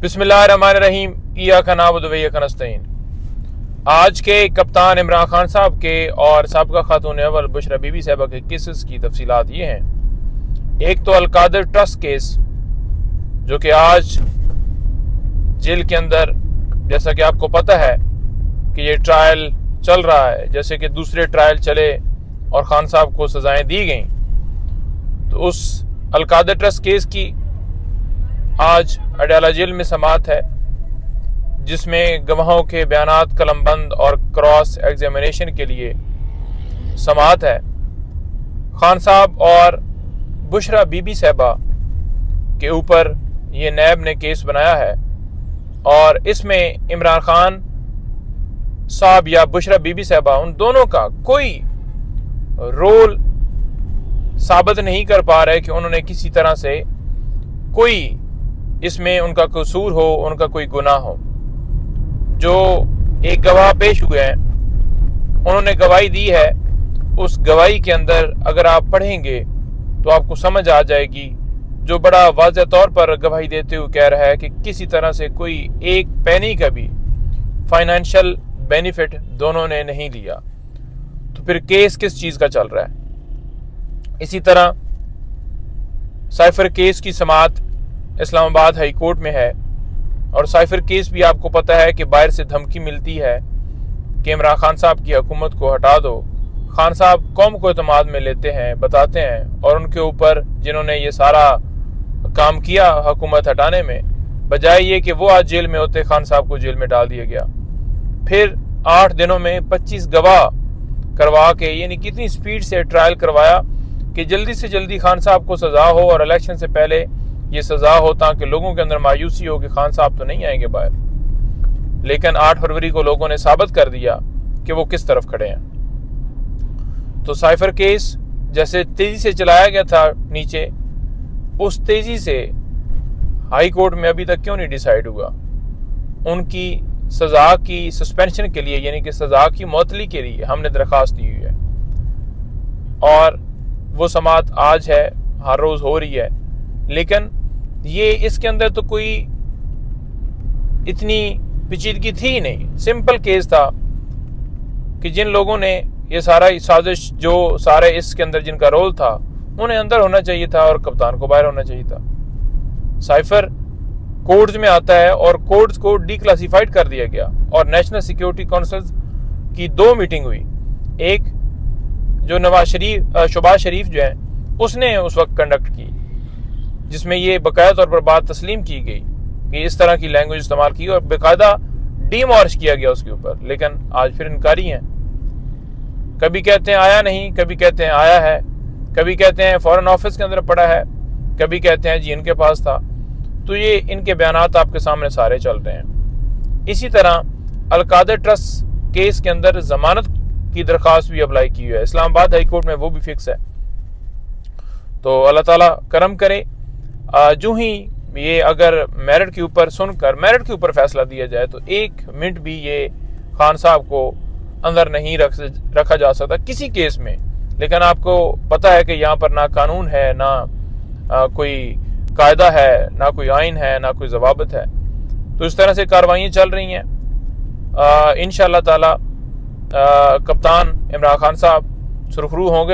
बिस्मिल्लाहिर्रहमानिर्रहीम इय्याका नअबुदु व इय्याका नस्तईन। आज के कप्तान इमरान खान साहब के और साबिका खातून अव्वल बुशरा बीबी साहिबा के केसेस की तफसीलात ये हैं। एक तो अलकादर ट्रस्ट केस जो कि आज जेल के अंदर, जैसा कि आपको पता है कि ये ट्रायल चल रहा है, जैसे कि दूसरे ट्रायल चले और खान साहब को सजाएं दी गई, तो उस अलकादर ट्रस्ट केस की आज अडयाला जेल में समाअत है, जिसमें गवाहों के बयानात कलमबंद और क्रॉस एग्जामिनेशन के लिए समाअत है। खान साहब और बुशरा बीबी साहिबा के ऊपर ये नैब ने केस बनाया है और इसमें इमरान खान साहब या बुशरा बीबी साहिबा, उन दोनों का कोई रोल साबित नहीं कर पा रहे कि उन्होंने किसी तरह से कोई इसमें उनका कसूर हो, उनका कोई गुनाह हो। जो एक गवाह पेश हुए हैं, उन्होंने गवाही दी है। उस गवाही के अंदर अगर आप पढ़ेंगे तो आपको समझ आ जाएगी, जो बड़ा वाज़ेह तौर पर गवाही देते हुए कह रहा है कि किसी तरह से कोई एक पैनी का भी फाइनेंशियल बेनिफिट दोनों ने नहीं लिया। तो फिर केस किस चीज़ का चल रहा है? इसी तरह साइफर केस की समाअत इस्लामाबाद हाई कोर्ट में है और साइफर केस भी आपको पता है कि बाहर से धमकी मिलती है कि इमरान खान साहब की हुकूमत को हटा दो। खान साहब कौम को एतमाद में लेते हैं, बताते हैं, और उनके ऊपर जिन्होंने ये सारा काम किया हुकूमत हटाने में, बजाय ये कि वो आज जेल में होते, खान साहब को जेल में डाल दिया गया। फिर 8 दिनों में 25 गवाह करवा के, यानी कितनी स्पीड से ट्रायल करवाया कि जल्दी से जल्दी खान साहब को सजा हो और इलेक्शन से पहले ये सजा हो, ताकि लोगों के अंदर मायूसी हो कि खान साहब तो नहीं आएंगे बाहर। लेकिन 8 फरवरी को लोगों ने साबित कर दिया कि वो किस तरफ खड़े हैं। तो साइफर केस जैसे तेजी से चलाया गया था नीचे, उस तेजी से हाई कोर्ट में अभी तक क्यों नहीं डिसाइड हुआ? उनकी सजा की सस्पेंशन के लिए, यानी कि सजा की मुअत्तली के लिए हमने दरखास्त दी हुई है और वो समाअत आज है, हर रोज हो रही है। लेकिन ये इसके अंदर तो कोई इतनी पेचीदगी थी ही नहीं। सिंपल केस था कि जिन लोगों ने ये सारा साजिश, जो सारे इसके अंदर जिनका रोल था, उन्हें अंदर होना चाहिए था और कप्तान को बाहर होना चाहिए था। साइफर कोर्ट्स में आता है और कोर्ट्स को डिक्लासिफाइड कर दिया गया और नेशनल सिक्योरिटी काउंसिल की 2 मीटिंग हुई। एक जो शहबाज शरीफ जो है, उसने उस वक्त कंडक्ट की, जिसमें ये बाकायदा तौर पर बात तस्लीम की गई कि इस तरह की लैंग्वेज इस्तेमाल की और बाकायदा डीमॉर्श किया गया उसके ऊपर। लेकिन आज फिर इनकारी हैं, कभी कहते हैं आया नहीं, कभी कहते हैं आया है, कभी कहते हैं फॉरेन ऑफिस के अंदर पड़ा है, कभी कहते हैं जी इनके पास था। तो ये इनके बयानात आपके सामने सारे चल रहे हैं। इसी तरह अलकादर ट्रस्ट केस के अंदर जमानत की दरखास्त भी अप्लाई की हुई है इस्लामाबाद हाई कोर्ट में, वो भी फिक्स है। तो अल्लाह ताला करम करे, जो ही ये अगर मेरिट के ऊपर सुनकर मेरिट के ऊपर फैसला दिया जाए तो 1 मिनट भी ये खान साहब को अंदर नहीं रखा जा सकता किसी केस में। लेकिन आपको पता है कि यहाँ पर ना कानून है, ना कोई कायदा है, ना कोई आइन है, ना कोई ज़वाबित है। तो इस तरह से कार्रवाइयाँ चल रही हैं। इंशाअल्लाह ताला कप्तान इमरान खान साहब सुरखरू होंगे।